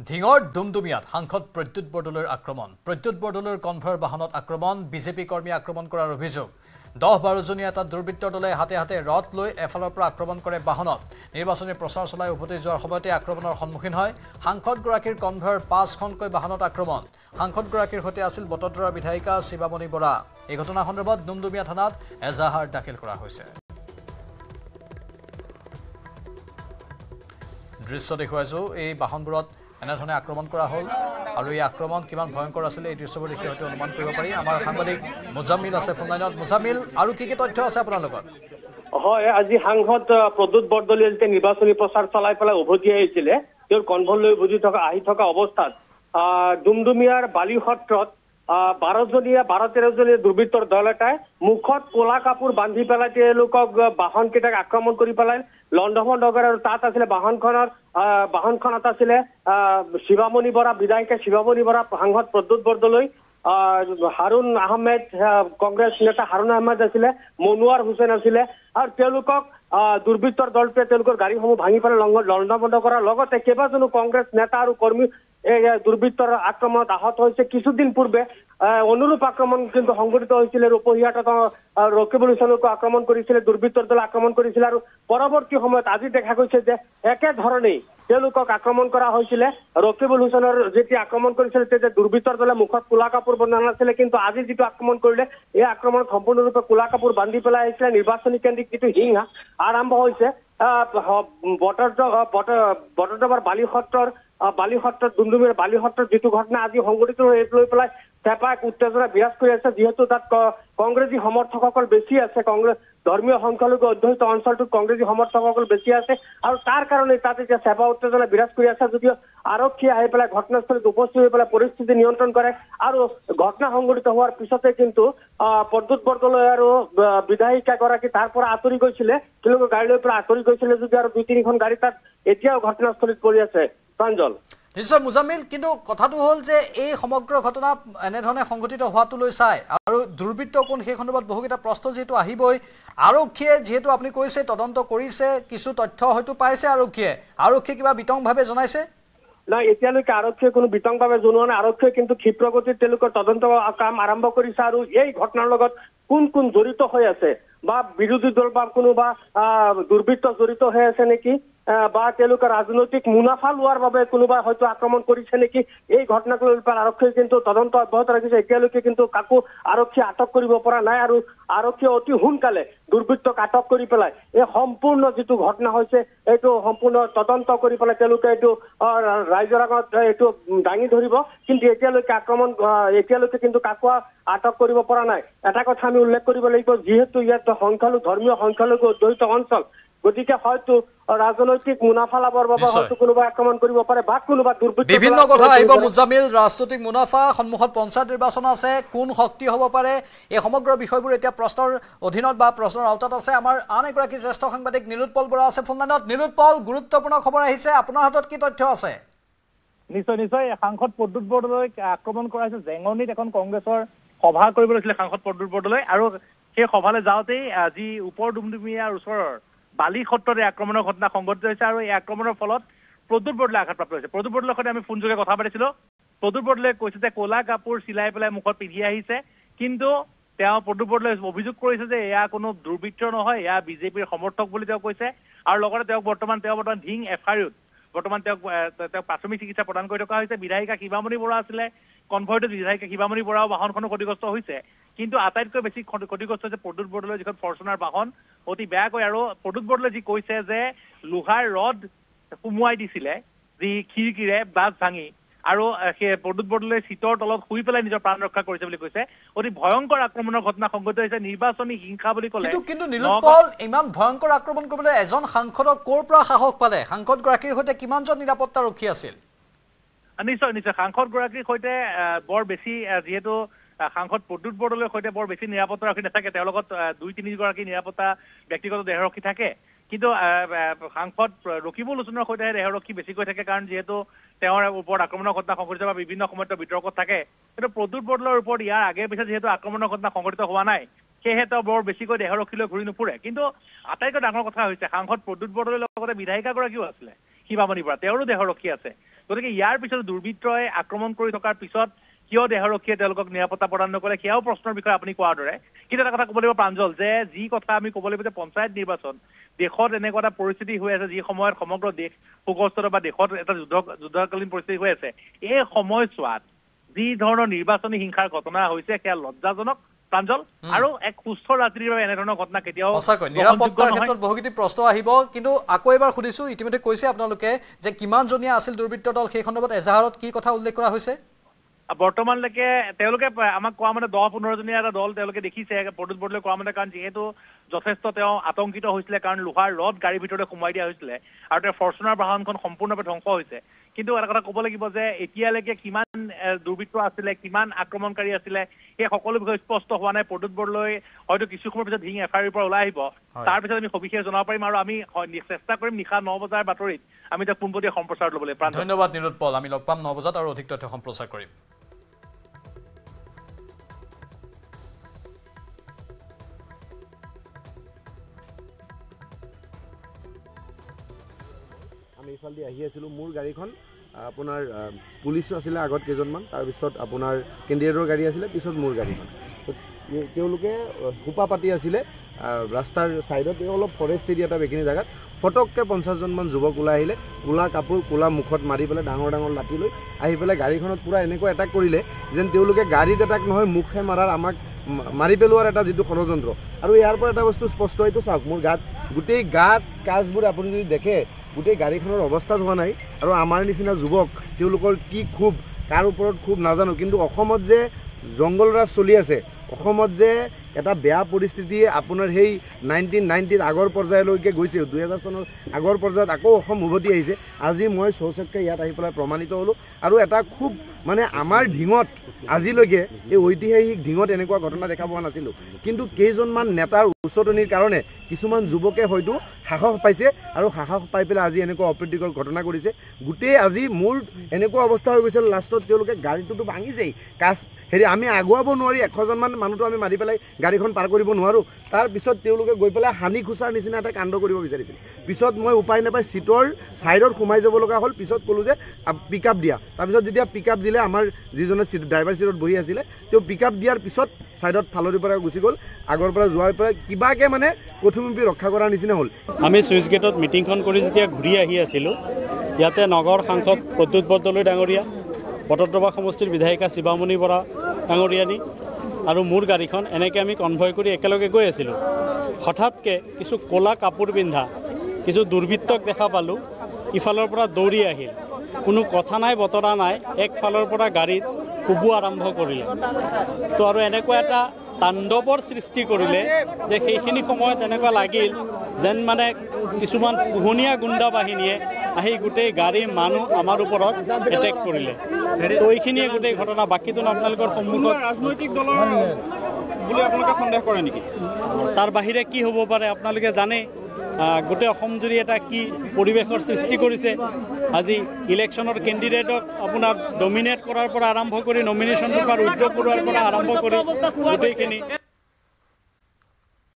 ধিঙৰ দুমদুমিয়াত সাংসদ প্ৰদ্যুৎ বৰদলৈৰ আক্ৰমণ প্ৰদ্যুৎ বৰদলৈৰ কনভয়ৰ বাহনত আক্ৰমণ বিজেপি কৰ্মী আক্ৰমণ কৰাৰ অভিযোগ 10-12 জনীয়া এটা দুৰ্বৃত্তৰ দলে হাতে হাতে ৰড লৈ এফালৰ পৰা আক্ৰমণ কৰে বাহনত নিৰ্বাচনী প্ৰচাৰ চলাই উভতি যোৱাৰ সময়তে আক্ৰমণৰ সন্মুখীন হয় সাংসদগৰাকীৰ কনভয়ৰ 5খনকৈ বাহনত আক্ৰমণ সাংসদগৰাকীৰ সৈতে আছিল বটদ্ৰৱাৰ বিধায়িকা শিৱামণি বৰা এই ঘটনা সন্দৰ্ভত দুমদুমিয়া থানাত এজাহাৰ দাখিল কৰা হৈছে দৃশ্য দেখুৱাইছো এই বাহনবোৰত এনেধৰণে আক্ৰমণ কৰা হ'ল আৰু এই আক্ৰমণ কিমান ভয়ংকৰ আছিল এই দৃশ্যবোৰ দেখি হয়তো অনুমান কৰিব পাৰি আমাৰ সাংবাদিক মুজাম্মিল আছে ফোন লাইনত মুজাম্মিল আৰু কি তথ্য আছে আপোনাৰ লগত হয় আজি সাংসদ প্ৰদ্যুৎ বৰদলৈয়ে যেতিয়া নিৰ্বাচনী প্ৰচাৰ চলাই পেলাই উভতি আহিছিলে তেওঁৰ কনভয় লৈ উভতি আহি থকা অৱস্থাত ডুমডুমিয়াৰ বালি সত্ৰত 12-13 জনীয়া দুৰ্বৃত্তৰ দল এটাই মুখত ক'লা কাপোৰ বান্ধি পেলাই তেওঁলোকক বাহনকেইটাক আক্ৰমণ কৰি পেলাই লণ্ডভণ্ড কৰে আৰু তাত আছিলে বাহনখনত আছিলে শিৱামণি বৰা বিধায়িকা শিৱামণি বৰা সাংসদ প্ৰদ্যুৎ বৰদলৈ হাৰুণ আহমেদ কংগ্ৰেছ নেতা হাৰুণ আহমেদ আছিলে মনোৱাৰ হুছেইন আছিলে আৰু তেওঁলোকক দুৰ্বৃত্তৰ দলটোৱে তেওঁলোকৰ গাড়ীসমূহ ভাঙি পেলাই লণ্ডভণ্ড কৰাৰ লগতে কেইবাজনো কংগ্ৰেছ নেতা আৰু কৰ্মী এই দুৰ্বৃত্তৰ আক্ৰমণত আহত হৈছে কিছুদিন পূৰ্বে অনুৰূপ আক্ৰমণ কিন্তু সংঘটিত হৈছিল ৰূপহীয়াত ৰকিবুল হুছেইনকো আক্ৰমণ কৰিছিলে দুৰ্বৃত্তৰ দলে আক্ৰমণ কৰিছিল আৰু পৰৱৰ্তী সময়ত আজি দেখা গৈছে যে একেধৰণেই তেওঁলোকক আক্ৰমণ কৰা হৈছিলে ৰকিবুল হুছেইনৰ যেতিয়া আক্ৰমণ কৰিছিল তেতিয়া দুৰ্বৃত্তৰ দলে মুখত ক'লা কাপোৰ বন্ধা নাছিলে কিন্তু আজি যিটো আক্ৰমণ কৰিলে এই আক্ৰমণত সম্পূৰ্ণৰূপে ক'লা কাপোৰ বান্ধি পেলাই আহিছিলে নিৰ্বাচনী কেন্দ্ৰিক যিটো হিংসা আৰম্ভ হৈছে বটদ্ৰৱাৰ বালি সত্ৰত ডুমডুমিয়াৰ বালি সত্ৰত যিটো ঘটনা আজি সংঘটিত হৈ লৈ পেলাই চেপা উত্তেজনা বিৰাজ কৰি আছে যিহেতু তাত কংগ্ৰেছী সমৰ্থকসকল বেছি আছে কংগ্ৰেছ ধৰ্মীয় সংখ্যালঘু অধ্যুষিত অঞ্চলটোত কংগ্ৰেছী সমৰ্থকসকল বেছি আছে আৰু তাৰ কাৰণে তাত এতিয়া চেপা উত্তেজনা বিৰাজ কৰি আছে যদিও আৰক্ষীয়ে আহি পেলাই ঘটনাস্থলীত উপস্থিত হৈ পেলাই পৰিস্থিতি নিয়ন্ত্ৰণ কৰে আৰু ঘটনা সংঘটিত হোৱাৰ পিছতে কিন্তু প্ৰদ্যুৎ বৰদলৈ আৰু বিধায়িকাগৰাকী তাৰ পৰা আঁতৰি গৈছিলে তেওঁলোকৰ গাড়ী লৈ পেলাই আঁতৰি গৈছিলে যদিও আৰু 2-3খন গাড়ী তাত এতিয়াও ঘটনাস্থলীত পৰি আছে প্ৰাঞ্জল নিশ্চয় মুজাম্মিল কিন্তু কথাটো হ'ল যে এই সমগ্ৰ ঘটনা এনেধৰণে সংঘটিত হোৱাটো লৈ চাই আৰু দুৰ্বৃত্ত কোন সেই সন্দৰ্ভত বহুকেইটা প্ৰশ্ন যিহেতু আহিবই আৰক্ষীয়ে যিহেতু আপুনি কৈছে তদন্ত কৰিছে কিছু তথ্য হয়তো পাইছে আৰক্ষীয়ে কিবা বিতংভাৱে জনাইছে নাই এতিয়ালৈকে আৰক্ষীয়ে কোনো বিতংভাৱে জনোৱা নাই আৰক্ষীয়ে কিন্তু ক্ষিপ্ৰগতিত তেওঁলোকৰ তদন্ত কাম আৰম্ভ কৰিছে আৰু এই ঘটনাৰ লগত কোন জড়িত হৈ আছে বা বিৰোধী দল বা কোনোবা দুৰ্বৃত্ত জড়িত হৈ আছে নেকি বা তেওঁলোকৰ ৰাজনৈতিক মুনাফা লোৱাৰ বাবে কোনোবা হয়তো আক্ৰমণ কৰিছে নেকি এই ঘটনাক লৈ পেলাই আৰক্ষীয়ে কিন্তু তদন্ত অব্যাহত ৰাখিছে এতিয়ালৈকে কিন্তু কাকো আৰক্ষীয়ে আটক কৰিব পৰা নাই আৰু আৰক্ষীয়ে অতি সোনকালে দুৰ্বৃত্তক আটক কৰি পেলাই এই সম্পূৰ্ণ যিটো ঘটনা হৈছে এইটো সম্পূৰ্ণ তদন্ত কৰি পেলাই তেওঁলোকে এইটো ৰাইজৰ আগত এইটো দাঙি ধৰিব কিন্তু এতিয়ালৈকে কিন্তু কাকো আটক কৰিব পৰা নাই এটা কথা আমি উল্লেখ কৰিব লাগিব যিহেতু ইয়াত ধৰ্মীয় সংখ্যালঘু অধ্যুষিত অঞ্চল গতিকে হয়তো ৰাজনৈতিক মুনাফা লাভৰ বাবে হয়তো কোনোবা আক্ৰমণ কৰিব পাৰে বা কোনোবা দুৰ্বৃত্ত বিভিন্ন কথা আহিব মুজাম্মিল ৰাজনৈতিক মুনাফা সন্মুখত পঞ্চায়ত নিৰ্বাচন আছে কোন শক্তি হ'ব পাৰে এই সমগ্ৰ বিষয়বোৰ এতিয়া প্ৰশ্নৰ অধীনত বা প্ৰশ্নৰ আওতাত আছে আমাৰ আন এগৰাকী জ্যেষ্ঠ সাংবাদিক নিলোৎপল বৰা আছে ফোন লাইনত নিলোৎপল গুৰুত্বপূৰ্ণ খবৰ আহিছে আপোনাৰ হাতত কি তথ্য আছে নিশ্চয় সাংসদ প্ৰদ্যুৎ বৰদলৈক আক্ৰমণ কৰা হৈছে জেঙনিত এখন কংগ্ৰেছৰ সভা কৰিব লৈছিলে সাংসদ প্ৰদ্যুৎ বৰদলৈ আৰু সেই সভালৈ যাওঁতেই আজি ওপৰ ডুমডুমিয়াৰ ওচৰৰ বালি সত্ৰতে আক্ৰমণৰ ঘটনা সংঘটিত হৈছে আৰু এই আক্ৰমণৰ ফলত প্ৰদ্যুৎ বৰদলৈ আঘাতপ্ৰাপ্ত হৈছে প্ৰদ্যুৎ বৰদলৈৰ সৈতে আমি ফোনযোগে কথা পাতিছিলোঁ প্ৰদ্যুৎ বৰদলৈয়ে কৈছে যে ক'লা কাপোৰ চিলাই পেলাই মুখত পিন্ধি আহিছে কিন্তু তেওঁ প্ৰদ্যুৎ বৰদলৈয়ে অভিযোগ কৰিছে যে এয়া কোনো দুৰ্বৃত্ত নহয় এয়া বিজেপিৰ সমৰ্থক বুলি তেওঁ কৈছে আৰু লগতে তেওঁ বৰ্তমান ধিং এফআইআৰত বৰ্তমান তেওঁক প্ৰাথমিক চিকিৎসা প্ৰদান কৰি থকা হৈছে বিধায়িকা শিৱামণি বৰা আছিলে কনভয়টোত বিধায়িকা শিৱামণি বৰাও বাহনখনো ক্ষতিগ্ৰস্ত হৈছে কিন্তু আটাইতকৈ বেছি ক্ষতিগ্ৰস্ত হৈছে প্ৰদ্যুৎ বৰদলৈৰ যিখন ফৰ্চুনাৰ বাহন অতি বেয়াকৈ আৰু প্ৰদ্যুৎ বৰদলৈ যি কৈছে যে লোহাৰ ৰড সুমুৱাই দিছিলে যি খিৰিকীৰে গ্লাছ ভাঙি আৰু সেই প্ৰদ্যুৎ বৰদলৈৰ চিটৰ তলত শুই পেলাই নিজৰ প্ৰাণ ৰক্ষা কৰিছে বুলি কৈছে অতি ভয়ংকৰ আক্ৰমণৰ ঘটনা সংঘটিত হৈছে নিৰ্বাচনী হিংসা বুলি ক'লে কিন্তু নিলোৎপল ইমান ভয়ংকৰ আক্ৰমণ কৰিবলৈ এজন সাংসদক ক'ৰ পৰা সাহস পালে সাংসদগৰাকীৰ সৈতে কিমানজন নিৰাপত্তাৰক্ষী আছিল নিশ্চয় সাংসদগৰাকীৰ সৈতে বৰ বেছি যিহেতু সাংসদ প্ৰদ্যুৎ বৰদলৈৰ সৈতে বৰ বেছি নিৰাপত্তাৰক্ষী নাথাকে তেওঁৰ লগত 2-3 গৰাকী নিৰাপত্তা ব্যক্তিগত দেহৰক্ষী থাকে কিন্তু সাংসদ ৰকিবুল হুছেইনৰ সৈতে দেহৰক্ষী বেছিকৈ থাকে কাৰণ যিহেতু তেওঁৰ ওপৰত আক্ৰমণৰ ঘটনা সংঘটিত বা বিভিন্ন সময়ত বিতৰ্কত থাকে কিন্তু প্ৰদ্যুৎ বৰদলৈৰ ওপৰত ইয়াৰ আগে পিছে যিহেতু আক্ৰমণৰ ঘটনা সংঘটিত হোৱা নাই সেয়েহে তেওঁ বৰ বেছিকৈ দেহৰক্ষীলৈ ঘূৰি নুফুৰে কিন্তু আটাইতকৈ ডাঙৰ কথা হৈছে সাংসদ প্ৰদ্যুৎ বৰদলৈৰ লগতে বিধায়িকাগৰাকীও আছিলে শিৱামণি বৰা তেওঁৰো দেহৰক্ষী আছে গতিকে ইয়াৰ পিছত দুৰ্বৃত্তই আক্ৰমণ কৰি থকাৰ পিছত কিয় দেহৰক্ষীয়ে তেওঁলোকক নিৰাপত্তা প্ৰদান নকৰে সেয়াও প্ৰশ্নৰ বিষয়ে আপুনি কোৱাৰ দৰে। কিন্তু এটা কথা ক'ব লাগিব প্ৰাঞ্জল, যে যি কথা আমি ক'ব লাগিব যে পঞ্চায়ত নিৰ্বাচন দেশত এনেকুৱা এটা পৰিস্থিতি হৈ আছে যি সময়ত সমগ্ৰ দেশ শোকগ্ৰস্ত বা দেশত এটা যুদ্ধকালীন পৰিস্থিতি হৈ আছে, এই সময়ছোৱাত যি ধৰণৰ নিৰ্বাচনী হিংসাৰ ঘটনা হৈছে সেয়া লজ্জাজনক প্ৰাঞ্জল, আৰু এক সুস্থ ৰাজনীতিৰ বাবে এনেধৰণৰ ঘটনা কেতিয়াও সঁচাকৈ নিৰাপত্তাৰ ক্ষেত্ৰত বহুখিনি প্ৰশ্ন আহিব। কিন্তু আকৌ এবাৰ সুধিছোঁ, ইতিমধ্যে কৈছে আপোনালোকে যে কিমানজনীয়া আছিল দুৰ্বৃত্ত দল, সেই সন্দৰ্ভত এজাহাৰত কি কথা উল্লেখ কৰা হৈছে? বৰ্তমানলৈকে তেওঁলোকে আমাক কোৱা মতে 10-15 জনীয়া এটা দল তেওঁলোকে দেখিছে প্ৰদ্যুৎ বৰদলৈ কোৱা মতে, কাৰণ যিহেতু যথেষ্ট তেওঁ আতংকিত হৈছিলে, কাৰণ লোহাৰ ৰড গাড়ীৰ ভিতৰতে সোমাই দিয়া হৈছিলে আৰু তেওঁৰ ফৰ্চুনাৰ বাহনখন সম্পূৰ্ণৰূপে ধ্বংস হৈছে। কিন্তু এটা কথা ক'ব লাগিব যে এতিয়ালৈকে কিমান দুৰ্বৃত্ত আছিলে, কিমান আক্ৰমণকাৰী আছিলে, সেই সকলো বিষয়ে স্পষ্ট হোৱা নাই। প্ৰদ্যুৎ বৰদলৈ হয়তো কিছু সময়ৰ পিছত ভিং এফআইআৰৰ পৰা ওলাই আহিব, তাৰপিছত আমি সবিশেষ জনাব পাৰিম আৰু আমি চেষ্টা কৰিম নিশা 9 বজাৰ বাতৰিত আমি তাক পোনপটীয়া সম্প্ৰচাৰ ল'বলৈ। ধন্যবাদ নিৰুৎপল, আমি লগ পাম 9 বজাত আৰু অধিক তথ্য সম্প্ৰচাৰ কৰিম। আমি ইফালেদি আহি আছিলোঁ, মোৰ গাড়ীখন আপোনাৰ পুলিচো আছিলে আগত কেইজনমান, তাৰপিছত আপোনাৰ কেণ্ডিডেটৰ গাড়ী আছিলে, পিছত মোৰ গাড়ীখন। তেওঁলোকে সোপা পাতি আছিলে ৰাস্তাৰ ছাইডত, অলপ ফৰেষ্ট এৰিয়া এটা এইখিনি জেগাত। ফটককৈ 50জনমান যুৱক ওলাই আহিলে, ক'লা কাপোৰ ক'লা মুখত মাৰি পেলাই ডাঙৰ ডাঙৰ লাঠি লৈ আহি পেলাই গাড়ীখনত পূৰা এনেকুৱা এটাক কৰিলে যেন তেওঁলোকে গাড়ীত এটাক নহয় মুখে মাৰাৰ, আমাক মাৰি পেলোৱাৰ এটা যিটো ষড়যন্ত্ৰ। আৰু ইয়াৰ পৰা এটা বস্তু স্পষ্ট, এইটো চাওক মোৰ গাত, গোটেই গাত কাজবোৰ আপুনি যদি দেখে গোটেই গাড়ীখনৰ অৱস্থাত হোৱা নাই। আৰু আমাৰ নিচিনা যুৱক তেওঁলোকৰ কি ক্ষোভ, কাৰ ওপৰত ক্ষোভ নাজানো, কিন্তু অসমত যে জংগল ৰাজ চলি আছে, অসমত যে এটা বেয়া পৰিস্থিতি আপোনাৰ সেই 1990ৰ আগৰ পৰ্যায়লৈকে গৈছে, 2000 চনৰ আগৰ পৰ্যায়ত আকৌ অসম উভতি আহিছে। আজি মই চৌচক্কে ইয়াত আহি পেলাই প্ৰমাণিত হ'লোঁ। আৰু এটা খুব মানে আমাৰ ঢিঙত আজিলৈকে এই ঐতিহাসিক ঢিঙত এনেকুৱা ঘটনা দেখা পোৱা নাছিলোঁ। কিন্তু কেইজনমান নেতাৰ উচতনিৰ কাৰণে কিছুমান যুৱকে হয়তো সাহস পাইছে আৰু সাহস পাই পেলাই আজি এনেকুৱা অপ্ৰীতিকৰ ঘটনা কৰিছে। গোটেই আজি মোৰ এনেকুৱা অৱস্থা হৈ গৈছিল, লাষ্টত তেওঁলোকে গাড়ীটোতো ভাঙিছেই, আমি আগুৱাব নোৱাৰি 100জনমান মানুহটো আমি মাৰি পেলাই গাড়ীখন পাৰ কৰিব নোৱাৰোঁ। তাৰপিছত তেওঁলোকে গৈ পেলাই হানি খুচাৰ নিচিনা এটা কাণ্ড কৰিব বিচাৰিছিল। পিছত মই উপায় নাপাই চিটৰ ছাইডত সোমাই যাব লগা হ'ল। পিছত ক'লোঁ যে পিক আপ দিয়া। তাৰপিছত যেতিয়া পিক আপ দিলে, আমাৰ যিজনে ড্ৰাইভাৰ চিটত বহি আছিলে তেওঁ পিক আপ দিয়াৰ পিছত ছাইডত ফালৰিৰ পৰা গুচি গ'ল। আগৰ পৰা যোৱাৰ পৰা কিবাকৈ মানে কথুমুপি ৰক্ষা কৰাৰ নিচিনা হ'ল। আমি চুইচ গেটত মিটিংখন কৰি যেতিয়া ঘূৰি আহি আছিলোঁ, ইয়াতে নগৰ সাংসদ প্ৰদ্যুৎ বৰদলৈ ডাঙৰীয়া, বটদ্ৰৱা সমষ্টিৰ বিধায়িকা শিৱামণি বৰা ডাঙৰীয়ানী আৰু মোৰ গাড়ীখন এনেকৈ আমি কনভয় কৰি একেলগে গৈ আছিলোঁ। হঠাৎকৈ কিছু ক'লা কাপোৰ পিন্ধা কিছু দুৰ্বৃত্তক দেখা পালোঁ, ইফালৰ পৰা দৌৰি আহিল। কোনো কথা নাই বতৰা নাই, একফালৰ পৰা গাড়ীত কোবোৱা আৰম্ভ কৰিলে। তো আৰু এনেকুৱা এটা তাণ্ডৱৰ সৃষ্টি কৰিলে যে সেইখিনি সময়ত এনেকুৱা লাগিল যেন মানে কিছুমান পোহনীয়া গুণ্ডা বাহিনীয়ে আহি গোটেই গাড়ী মানুহ আমাৰ ওপৰত এটেক কৰিলে। তো এইখিনিয়ে গোটেই ঘটনা। বাকীটো আপোনালোকৰ সন্মুখত ৰাজনৈতিক দলৰ বুলি আপোনালোকে সন্দেহ কৰে নেকি? তাৰ বাহিৰে কি হ'ব পাৰে আপোনালোকে জানে। গোটেই অসমজুৰি এটা কি পৰিৱেশৰ সৃষ্টি কৰিছে। আজি ইলেকশ্যনৰ কেণ্ডিডেটক আপোনাৰ ডমিনেট কৰাৰ পৰা আৰম্ভ কৰি নমিনেশ্যন পেপাৰ উইথড্ৰ কৰোৱাৰ পৰা আৰম্ভ কৰি গোটেইখিনি